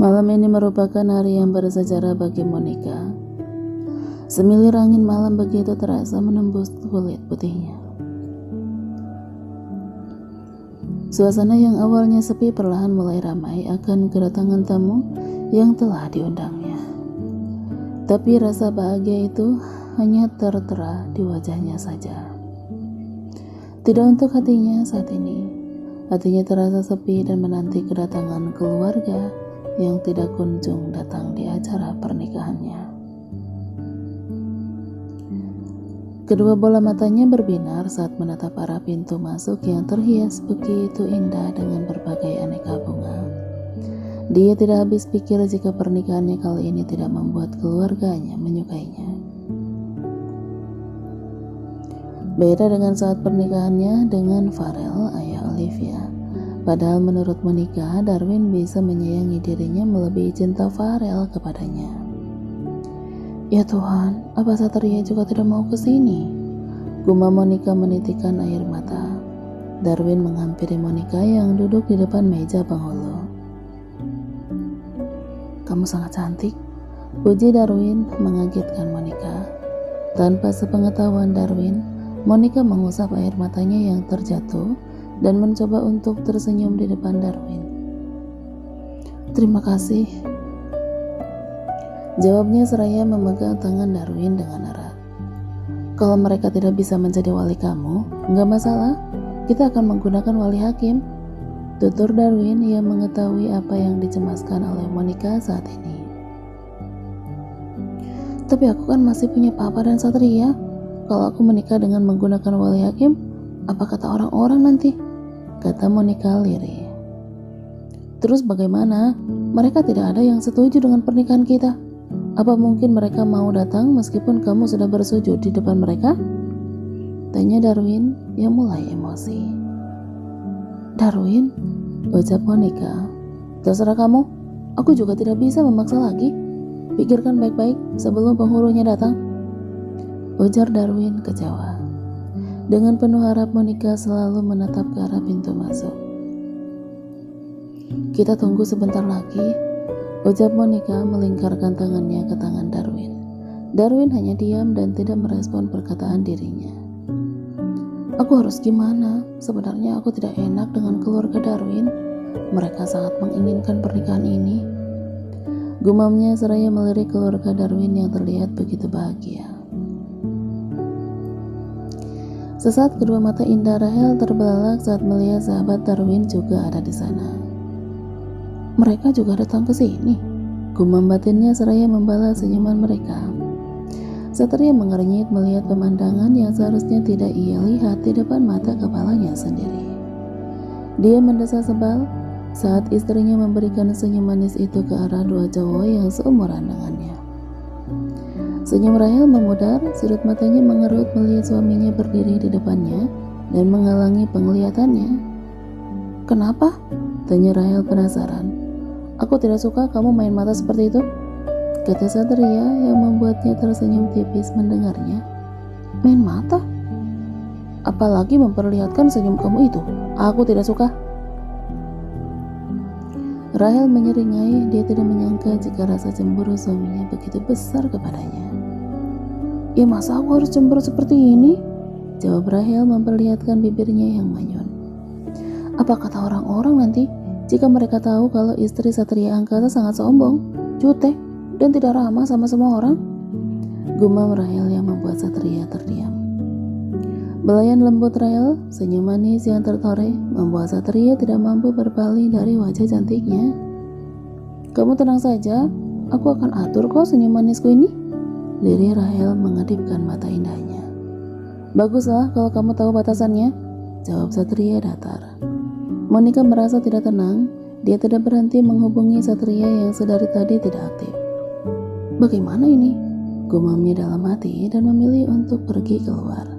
Malam ini merupakan hari yang bersejarah bagi Monica. Semilir angin malam begitu terasa menembus kulit putihnya. Suasana yang awalnya sepi perlahan mulai ramai akan kedatangan tamu yang telah diundangnya. Tapi rasa bahagia itu hanya tertera di wajahnya saja. Tidak untuk hatinya saat ini. Hatinya terasa sepi dan menanti kedatangan keluarga yang tidak kunjung datang di acara pernikahannya. Kedua bola matanya berbinar saat menatap arah pintu masuk yang terhias begitu indah dengan berbagai aneka bunga. Dia tidak habis pikir jika pernikahannya kali ini tidak membuat keluarganya menyukainya. Beda dengan saat pernikahannya dengan Farel, ayah Olivia. Padahal menurut Monica, Darwin bisa menyayangi dirinya melebihi cinta Farel kepadanya. Ya Tuhan, apa Satria juga tidak mau ke sini? Gumam Monica menitikkan air mata. Darwin menghampiri Monica yang duduk di depan meja penghulu. Kamu sangat cantik, puji Darwin mengagetkan Monica. Tanpa sepengetahuan Darwin, Monica mengusap air matanya yang terjatuh dan mencoba untuk tersenyum di depan Darwin. Terima kasih, jawabnya seraya memegang tangan Darwin dengan erat. Kalau mereka tidak bisa menjadi wali kamu, enggak masalah, kita akan menggunakan wali hakim, tutur Darwin yang mengetahui apa yang dicemaskan oleh Monica saat ini. Tapi aku kan masih punya papa dan Satria. Kalau aku menikah dengan menggunakan wali hakim, apa kata orang-orang nanti? Kata Monica lirih. Terus bagaimana? Mereka tidak ada yang setuju dengan pernikahan kita. Apa mungkin mereka mau datang meskipun kamu sudah bersujud di depan mereka? Tanya Darwin yang mulai emosi. Darwin, ucap Monica. Terserah kamu, aku juga tidak bisa memaksa lagi. Pikirkan baik-baik sebelum penghulunya datang, ujar Darwin kecewa. Dengan penuh harap Monica selalu menatap ke arah pintu masuk. Kita tunggu sebentar lagi, ucap Monica melingkarkan tangannya ke tangan Darwin. Darwin hanya diam dan tidak merespon perkataan dirinya. Aku harus gimana? Sebenarnya aku tidak enak dengan keluarga Darwin. Mereka sangat menginginkan pernikahan ini. Gumamnya seraya melirik keluarga Darwin yang terlihat begitu bahagia. Sesaat kedua mata indah Rahel terbelalak saat melihat sahabat Darwin juga ada di sana. Mereka juga datang ke sini, gumam batinnya seraya membalas senyuman mereka. Satria mengernyit melihat pemandangan yang seharusnya tidak ia lihat di depan mata kepalanya sendiri. Dia mendesah sebal saat istrinya memberikan senyum manis itu ke arah dua cowok yang seumuran dengannya. Senyum Rahel memudar, sudut matanya mengerut melihat suaminya berdiri di depannya dan menghalangi penglihatannya. Kenapa? Tanya Rahel penasaran. Aku tidak suka kamu main mata seperti itu, kata Satria yang membuatnya tersenyum tipis mendengarnya. Main mata? Apalagi memperlihatkan senyum kamu itu. Aku tidak suka. Rahel menyeringai, dia tidak menyangka jika rasa cemburu suaminya begitu besar kepadanya. Ya masa aku harus cemburu seperti ini? Jawab Rahel memperlihatkan bibirnya yang manyun. Apa kata orang-orang nanti jika mereka tahu kalau istri Satria Angkata sangat sombong, jutek, dan tidak ramah sama semua orang? Gumam Rahel yang membuat Satria terdiam. Belayan lembut Rahel, senyum manis yang tertoreh, membuat Satria tidak mampu berpaling dari wajah cantiknya. Kamu tenang saja, aku akan atur kok senyum manisku ini, lirih Rahel mengedipkan mata indahnya. Baguslah kalau kamu tahu batasannya, jawab Satria datar. Monica merasa tidak tenang, dia tidak berhenti menghubungi Satria yang sedari tadi tidak aktif. Bagaimana ini? Gumamnya dalam hati dan memilih untuk pergi keluar.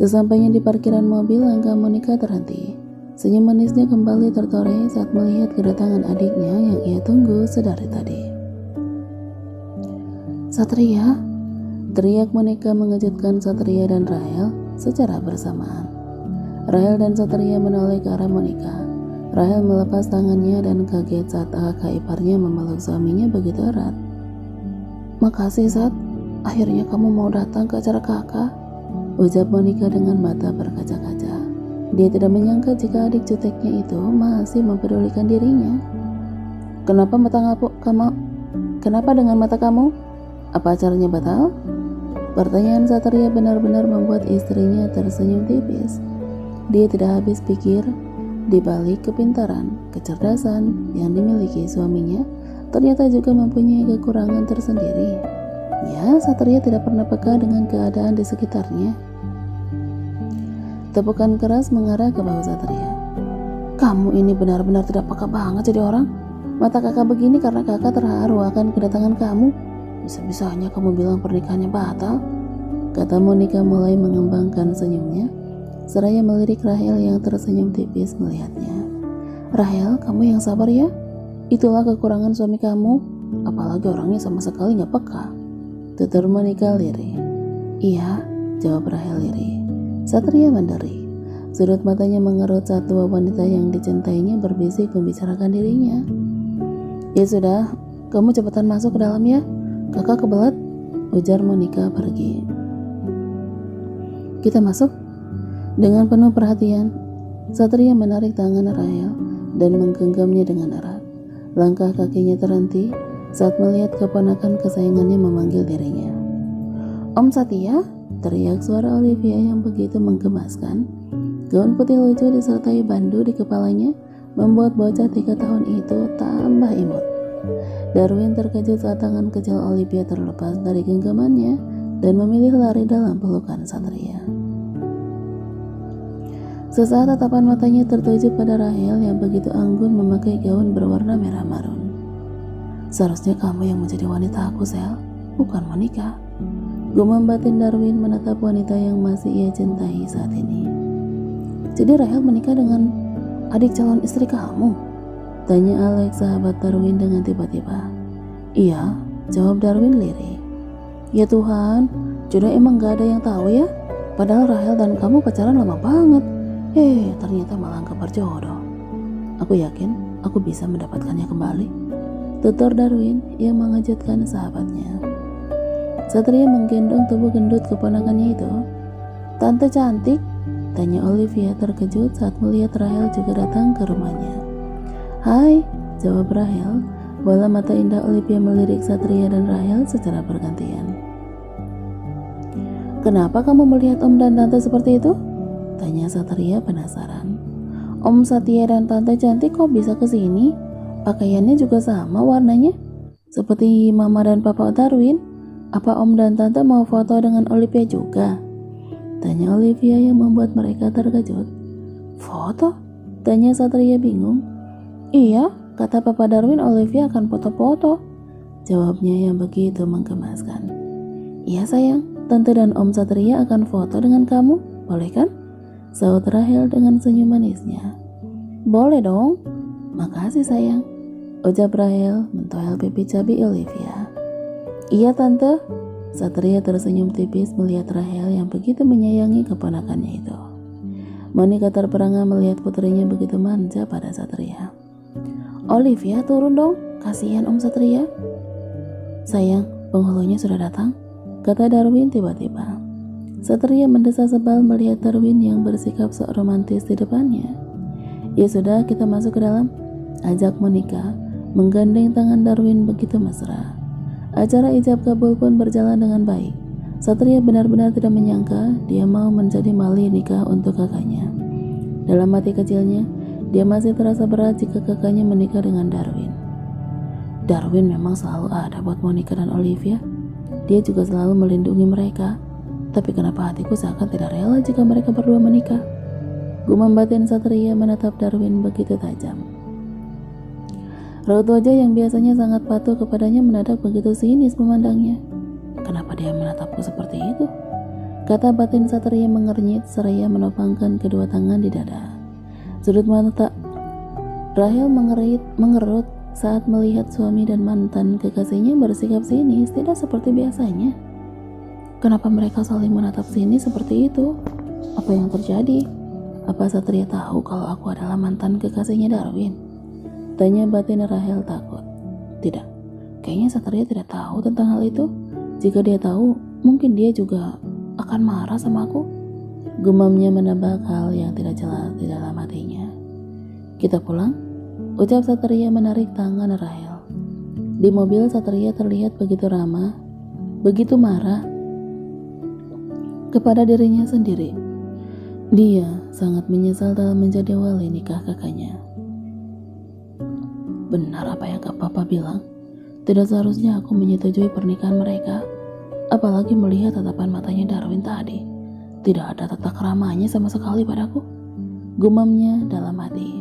Sesampainya di parkiran mobil, langkah Monica terhenti. Senyum manisnya kembali tertoreh saat melihat kedatangan adiknya yang ia tunggu sedari tadi. Satria, teriak Monica mengejutkan Satria dan Rahel secara bersamaan. Rahel dan Satria menoleh ke arah Monica. Rahel melepas tangannya dan kaget saat kakak iparnya memeluk suaminya begitu erat. "Makasih, Sat. Akhirnya kamu mau datang ke acara kakak," ucap Monica dengan mata berkaca-kaca. Dia tidak menyangka jika adik juteknya itu masih mempedulikan dirinya. Kenapa dengan mata kamu? Apa acaranya batal?" Pertanyaan Satria benar-benar membuat istrinya tersenyum tipis. Dia tidak habis pikir, di balik kepintaran, kecerdasan yang dimiliki suaminya, ternyata juga mempunyai kekurangan tersendiri. Ya, Satria tidak pernah peka dengan keadaan di sekitarnya. Tepukan keras mengarah ke bahu Satria. "Kamu ini benar-benar tidak peka banget jadi orang. Mata kakak begini karena kakak terharu akan kedatangan kamu. Bisa-bisanya kamu bilang pernikahannya batal," kata Monica mulai mengembangkan senyumnya, seraya melirik Rahel yang tersenyum tipis melihatnya. "Rahel, kamu yang sabar ya. Itulah kekurangan suami kamu, apalagi orangnya sama sekali gak peka," tutur Monica lirih. "Iya," jawab Rahel lirih. Satria menderi. Sudut matanya mengerut saat dua wanita yang dicintainya berbisik membicarakan dirinya. "Ya sudah, kamu cepetan masuk ke dalam ya. Kakak kebelet," ujar Monica pergi. "Kita masuk." Dengan penuh perhatian, Satria menarik tangan Rahel dan menggenggamnya dengan erat. Langkah kakinya terhenti saat melihat keponakan kesayangannya memanggil dirinya. "Om Satya," teriak suara Olivia yang begitu menggemaskan. Gaun putih lucu disertai bandu di kepalanya membuat bocah 3 tahun itu tambah imut. Darwin terkejut saat tangan kecil Olivia terlepas dari genggamannya dan memilih lari dalam pelukan Satria. Sesaat tatapan matanya tertuju pada Rahel yang begitu anggun memakai gaun berwarna merah marun. "Seharusnya kamu yang menjadi wanita aku, Sel, bukan Monica," gumam batin Darwin menatap wanita yang masih ia cintai saat ini. "Jadi Rahel menikah dengan adik calon istri kamu?" tanya Alex sahabat Darwin dengan tiba-tiba. "Iya," jawab Darwin lirih. "Ya Tuhan, jodoh emang gak ada yang tahu ya. Padahal Rahel dan kamu pacaran lama banget. Ternyata malah gak berjodoh. Aku yakin aku bisa mendapatkannya kembali," tutur Darwin yang mengejutkan sahabatnya. Satria menggendong tubuh gendut keponakannya itu. "Tante cantik?" tanya Olivia terkejut saat melihat Rahel juga datang ke rumahnya. "Hai," jawab Rahel. Bola mata indah Olivia melirik Satria dan Rahel secara bergantian. "Kenapa kamu melihat Om dan Tante seperti itu?" tanya Satria penasaran. "Om Satya dan Tante cantik kok bisa kesini? Pakaiannya juga sama warnanya, seperti Mama dan Papa Darwin. Apa Om dan Tante mau foto dengan Olivia juga?" tanya Olivia yang membuat mereka terkejut. "Foto?" tanya Satria bingung. "Iya, kata Papa Darwin Olivia akan foto-foto," jawabnya yang begitu menggemaskan. "Iya sayang, Tante dan Om Satria akan foto dengan kamu, boleh kan?" saut Rahel dengan senyum manisnya. "Boleh dong." "Makasih sayang," ucap Rahel mentoel pipi cabi Olivia. "Iya Tante." Satria tersenyum tipis melihat Rahel yang begitu menyayangi keponakannya itu. Monica terperangah melihat putrinya begitu manja pada Satria. "Olivia turun dong, kasihan Om Satria." "Sayang, penghulunya sudah datang," kata Darwin tiba-tiba. Satria mendesah sebal melihat Darwin yang bersikap sok romantis di depannya. "Ya sudah, kita masuk ke dalam," ajak Monica, menggandeng tangan Darwin begitu mesra. Acara ijab kabul pun berjalan dengan baik. Satria benar-benar tidak menyangka dia mau menjadi mali nikah untuk kakaknya. Dalam hati kecilnya, dia masih terasa berat jika kakaknya menikah dengan Darwin. Darwin memang selalu ada buat Monica dan Olivia. Dia juga selalu melindungi mereka. Tapi kenapa hatiku seakan tidak rela jika mereka berdua menikah? Gumam batin Satria menatap Darwin begitu tajam. Raut wajah yang biasanya sangat patuh kepadanya mendadak begitu sinis memandangnya. "Kenapa dia menatapku seperti itu?" kata batin Satria mengernyit seraya menopangkan kedua tangan di dada. Sudut mata Rahel mengerut saat melihat suami dan mantan kekasihnya bersikap sinis tidak seperti biasanya. Kenapa mereka saling menatap sinis seperti itu? Apa yang terjadi? Apa Satria tahu kalau aku adalah mantan kekasihnya Darwin? Tanya batin Rahel takut. Tidak, kayaknya Satria tidak tahu tentang hal itu. Jika dia tahu, mungkin dia juga akan marah sama aku. Gumamnya menebak hal yang tidak jelas di dalam hatinya. Kita pulang, ucap Satria menarik tangan Rahel. Di mobil Satria terlihat begitu ramah, begitu marah kepada dirinya sendiri. Dia sangat menyesal dalam menjadi wali nikah kakaknya. Benar apa yang Kak Papa bilang? Tidak seharusnya aku menyetujui pernikahan mereka. Apalagi melihat tatapan matanya Darwin tadi. Tidak ada tata keramanya sama sekali padaku. Gumamnya dalam hati.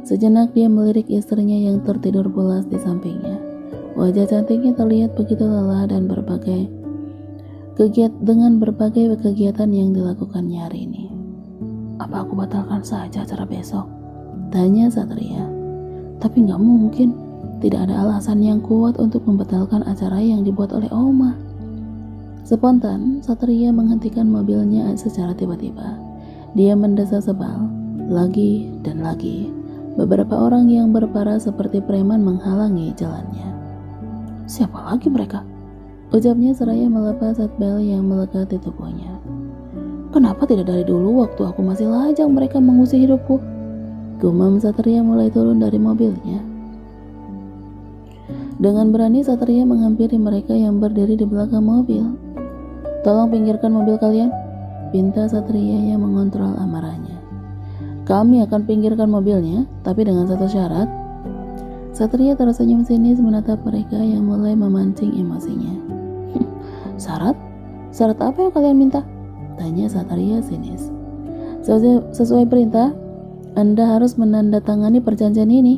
Sejenak dia melirik istrinya yang tertidur pulas di sampingnya. Wajah cantiknya terlihat begitu lelah dan dengan berbagai kegiatan yang dilakukannya hari ini. Apa aku batalkan saja acara besok? Tanya Satria. Tapi gak mungkin. Tidak ada alasan yang kuat untuk membatalkan acara yang dibuat oleh Oma. Spontan, Satria menghentikan mobilnya secara tiba-tiba. Dia mendesah sebal, lagi dan lagi. Beberapa orang yang berparas seperti preman menghalangi jalannya. Siapa lagi mereka? Ucapnya seraya melepas seatbelt yang melekat di tubuhnya. Kenapa tidak dari dulu waktu aku masih lajang mereka mengusir hidupku? Gumam Satria mulai turun dari mobilnya. Dengan berani Satria menghampiri mereka yang berdiri di belakang mobil. Tolong pinggirkan mobil kalian, pinta Satria yang mengontrol amarahnya. Kami akan pinggirkan mobilnya, tapi dengan satu syarat. Satria tersenyum sinis menatap mereka yang mulai memancing emosinya. Syarat? Syarat apa yang kalian minta? Tanya Satria sinis. Sesuai perintah, Anda harus menandatangani perjanjian ini.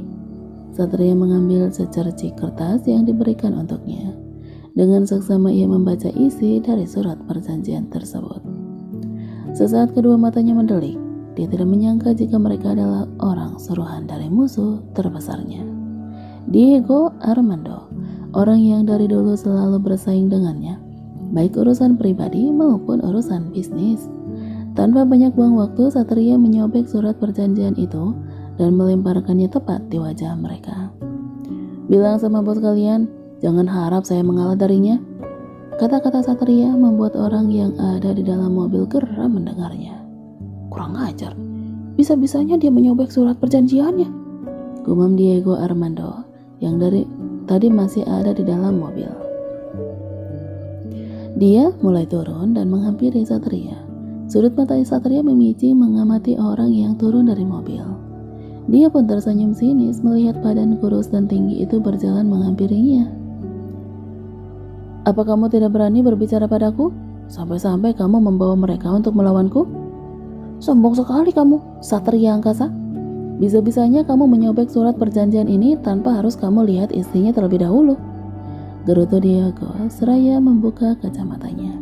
Satria mengambil secercik kertas yang diberikan untuknya. Dengan seksama ia membaca isi dari surat perjanjian tersebut. Sesaat kedua matanya mendelik. Dia tidak menyangka jika mereka adalah orang suruhan dari musuh terbesarnya, Diego Armando, orang yang dari dulu selalu bersaing dengannya, baik urusan pribadi maupun urusan bisnis. Tanpa banyak buang waktu, Satria menyobek surat perjanjian itu dan melemparkannya tepat di wajah mereka. Bilang sama bos kalian, jangan harap saya mengalah darinya. Kata-kata Satria membuat orang yang ada di dalam mobil geram mendengarnya. Kurang ajar, bisa-bisanya dia menyobek surat perjanjiannya, gumam Diego Armando yang dari tadi masih ada di dalam mobil. Dia mulai turun dan menghampiri Satria. Sudut mata Satria memijing mengamati orang yang turun dari mobil. Dia pun tersenyum sinis melihat badan kurus dan tinggi itu berjalan menghampirinya. Apa kamu tidak berani berbicara padaku? Sampai-sampai kamu membawa mereka untuk melawanku? Sombong sekali kamu, Satria Angkasa. Bisa-bisanya kamu menyobek surat perjanjian ini tanpa harus kamu lihat istrinya terlebih dahulu. Gerutu Diego seraya membuka kacamatanya.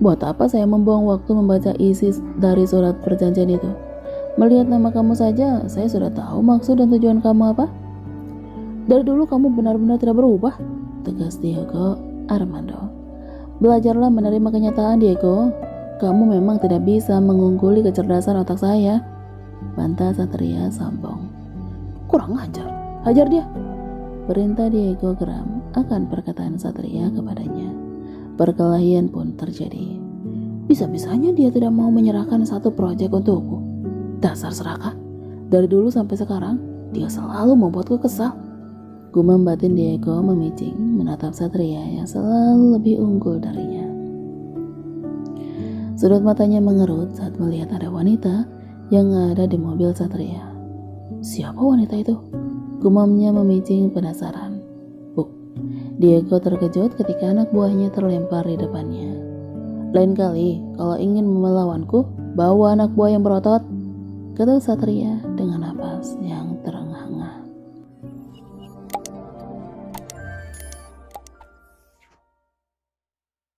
Buat apa saya membuang waktu membaca isi dari surat perjanjian itu? Melihat nama kamu saja, saya sudah tahu maksud dan tujuan kamu apa. Dari dulu kamu benar-benar tidak berubah, tegas Diego Armando. Belajarlah menerima kenyataan, Diego. Kamu memang tidak bisa mengungguli kecerdasan otak saya, bantah Satria sombong. Kurang ajar, hajar dia, perintah Diego geram akan perkataan Satria kepadanya. Perkelahian pun terjadi. Bisa-bisanya dia tidak mau menyerahkan satu proyek untukku. Dasar serakah. Dari dulu sampai sekarang, dia selalu membuatku kesal. Gumam batin Diego memijing menatap Satria yang selalu lebih unggul darinya. Sudut matanya mengerut saat melihat ada wanita yang ada di mobil Satria. Siapa wanita itu? Gumamnya memijing penasaran. Buk. Diego terkejut ketika anak buahnya terlempar di depannya. Lain kali, kalau ingin melawanku, bawa anak buah yang berotot, kata Satria dengan napas yang